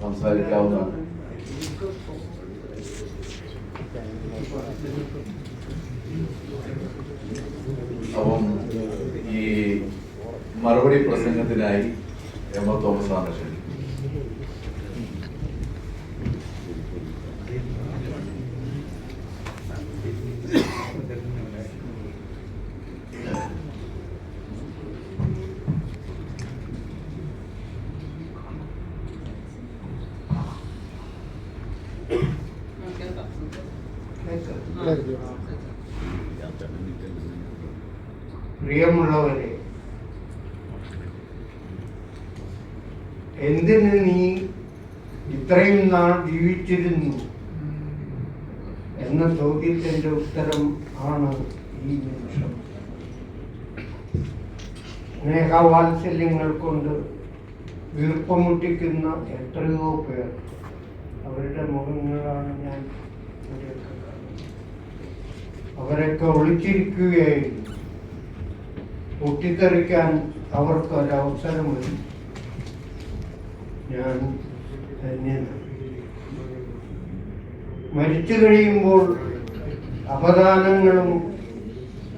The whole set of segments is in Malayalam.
സംസാരിക്കാവുന്നതാണ്. അപ്പം ഈ മറുപടി പ്രസംഗത്തിനായി എം എ തോമസ് ആണ് ക്ഷണിക്കുന്നത്. പ്രിയമുള്ളവരെ, എന്തിന് നീ ഇത്രയും നാൾ ജീവിച്ചിരുന്നു എന്ന ചോദ്യത്തിന്റെ ഉത്തരം ആണ് ഈ നിമിഷം. സ്നേഹവാത്സല്യങ്ങൾ കൊണ്ട് വീർപ്പമുട്ടിക്കുന്ന എത്രയോ പേർ, അവരുടെ മുഖങ്ങളാണ് ഞാൻ ഇവിടെയൊക്കെ കാണുന്നത്. അവരൊക്കെ ഒളിച്ചിരിക്കുകയായിരുന്നു. പൊട്ടിത്തെറിക്കാൻ അവർക്ക് ഒരവസരമില്ല. ഞാൻ ധന്യനാണ്. മരിച്ചു കഴിയുമ്പോൾ അപദാനങ്ങളും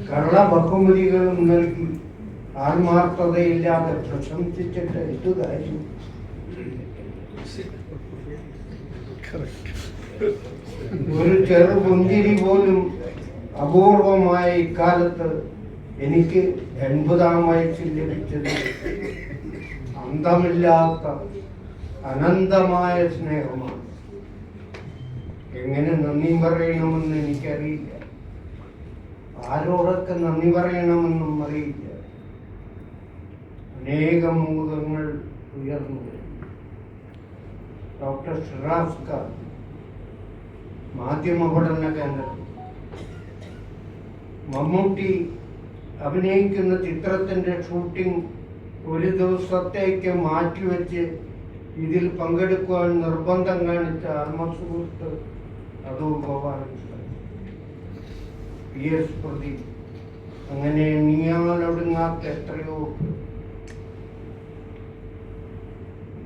കള്ള ബഹുമതികളും നൽകി ആത്മാർത്ഥതയില്ലാതെ പ്രശംസിച്ചിട്ട് എന്തു കാര്യം? ഒരു ചെറു പുഞ്ചിരി പോലും അപൂർവമായ ഇക്കാലത്ത് എനിക്ക് 80-ാം വയസ്സിൽ ലഭിച്ചത് അന്തമില്ലാത്ത അനന്തമായ സ്നേഹമാണ്. എങ്ങനെ നന്ദി പറയണമെന്ന് എനിക്കറിയില്ല. ആരോടൊക്കെ നന്ദി പറയണമെന്നും അറിയില്ല. അനേകം മുഖങ്ങൾ ഉയർന്നു വരും. ഡോക്ടർ ഷിറാസ് ഖാൻ, മാധ്യമ പഠന കേന്ദ്രം, മമ്മൂട്ടി അഭിനയിക്കുന്ന ചിത്രത്തിന്റെ ഷൂട്ടിംഗ് ഒരു ദിവസത്തേക്ക് മാറ്റിവെച്ച് ഇതിൽ പങ്കെടുക്കുവാൻ നിർബന്ധം കാണിച്ച ആത്മസുഹൃത്ത് അടൂർ ഗോപാലകൃഷ്ണൻ, PS പ്രദീപ്, അങ്ങനെ നീയാലൊടുങ്ങാത്ത എത്രയോ.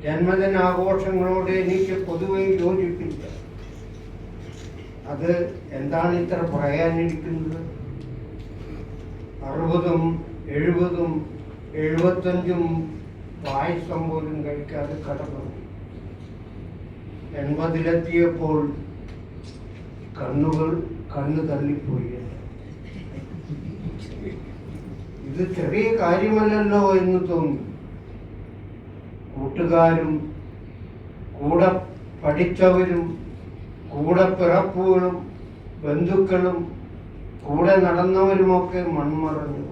ജന്മദിനാഘോഷങ്ങളോട് എനിക്ക് പൊതുവെ യോജിപ്പില്ല. അത് എന്താണ് ഇത്ര പറയാനിരിക്കുന്നത്? 60-ഉം 70-ഉം 75-ഉം പായസം പോലും കഴിക്കാതെ കടന്നു. 80-ലെത്തിയപ്പോൾ കണ്ണു തള്ളിപ്പോയി. ഇത് ചെറിയ കാര്യമല്ലല്ലോ എന്ന് തോന്നി. കൂട്ടുകാരും കൂടെ പഠിച്ചവരും കൂടെ പിറപ്പുകളും ബന്ധുക്കളും കൂടെ നടന്നവരുമൊക്കെ മൺമറഞ്ഞു.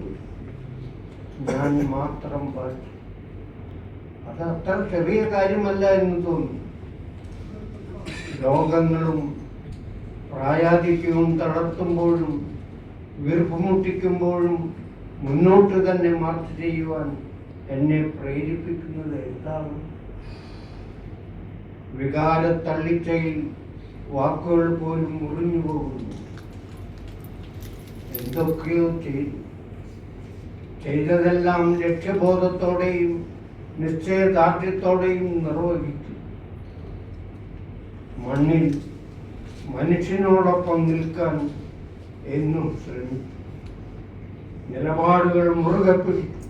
ഞാൻ മാത്രം ബാക്കി. അത് അത്ര ചെറിയ കാര്യമല്ല എന്ന് തോന്നി. രോഗങ്ങളും പ്രായാധിക്യവും തളർത്തുമ്പോഴും വീർപ്പുമുട്ടിക്കുമ്പോഴും മുന്നോട്ട് തന്നെ മാർച്ച് ചെയ്യുവാൻ എന്നെ പ്രേരിപ്പിക്കുന്നത് എന്താണ്? വികാരത്തള്ളിച്ചയിൽ വാക്കുകൾ പോലും മുറിഞ്ഞു പോകുന്നു. എന്തൊക്കെയോ ചെയ്തതെല്ലാം ലക്ഷ്യബോധത്തോടെയും നിശ്ചയദാർഢ്യത്തോടെയും നിർവഹിച്ചു. മണ്ണിൽ മനുഷ്യനോടൊപ്പം നിൽക്കാൻ എന്നും ശ്രമിച്ചു. നിലപാടുകൾ മുറുകെ പിടിച്ചു.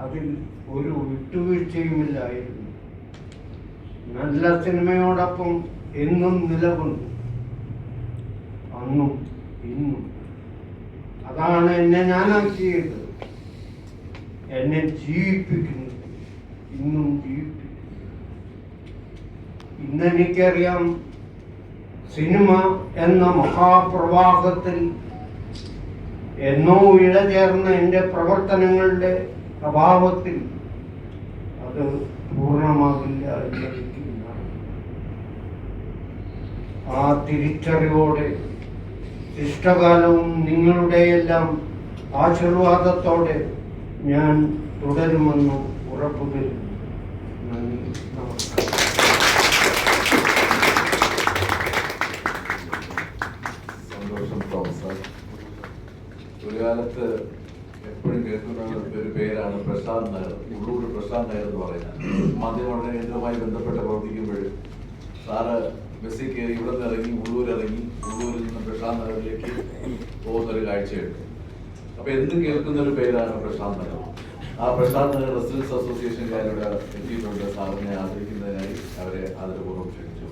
അതിൽ ഒരു വിട്ടുവീഴ്ചയുമില്ലായിരുന്നു. നല്ല സിനിമയോടൊപ്പം എന്നും നിലകൊണ്ടു. അന്നും ഇന്നും. അതാണ് എന്നെ ഞാനാക്കിയത്. എന്നെ ജീവിപ്പിക്കുന്നത്, ഇന്നും ജീവിപ്പിക്കുന്നു. ഇന്നെനിക്കറിയാം, സിനിമ എന്ന മഹാപ്രവാഹത്തിൽ എന്നോ ഇഴചേർന്ന എൻ്റെ പ്രവർത്തനങ്ങളുടെ അഭാവത്തിൽ അത് പൂർണ്ണമാകില്ല എന്നറിയിക്കുന്നതാണ്. ആ തിരിച്ചറിവോടെ ഇഷ്ടകാലവും നിങ്ങളുടെയെല്ലാം ആശീർവാദത്തോടെ ഞാൻ തുടരുമെന്ന് ഉറപ്പുതരുന്നു. നന്ദി, നമസ്കാരം. സന്തോഷം തോമസ്. ഒരു കാലത്ത് എപ്പോഴും കേൾക്കുന്ന ഒരു പേരാണ് പ്രശാന്ത് നായർ. ഉള്ളൂർ പ്രശാന്ത്. പ്രശാന്ത് നായർ എന്ന് പറയുന്നത്. മാധ്യമ കേന്ദ്രവുമായി ബന്ധപ്പെട്ട് പ്രവർത്തിക്കുമ്പോൾ സാറ് ബസ്സിൽ കയറി ഇവിടെ നിന്ന് ഇറങ്ങി ഉള്ളൂരിൽ നിന്ന് പ്രശാന്ത് നഗറിലേക്ക് പോകുന്നൊരു കാഴ്ചയുണ്ട്. അപ്പൊ എന്ത് കേൾക്കുന്ന ഒരു പേരാണ് പ്രശാന്ത് നഗർ. ആ പ്രശാന്ത് നഗർ റെസിഡൻസ് അസോസിയേഷൻകാരുടെ എത്തിയിട്ടുണ്ട്. സാറിനെ ആദരിക്കുന്നതിനായി അവരെ ആദരപൂർവ്വം ക്ഷണിച്ചു.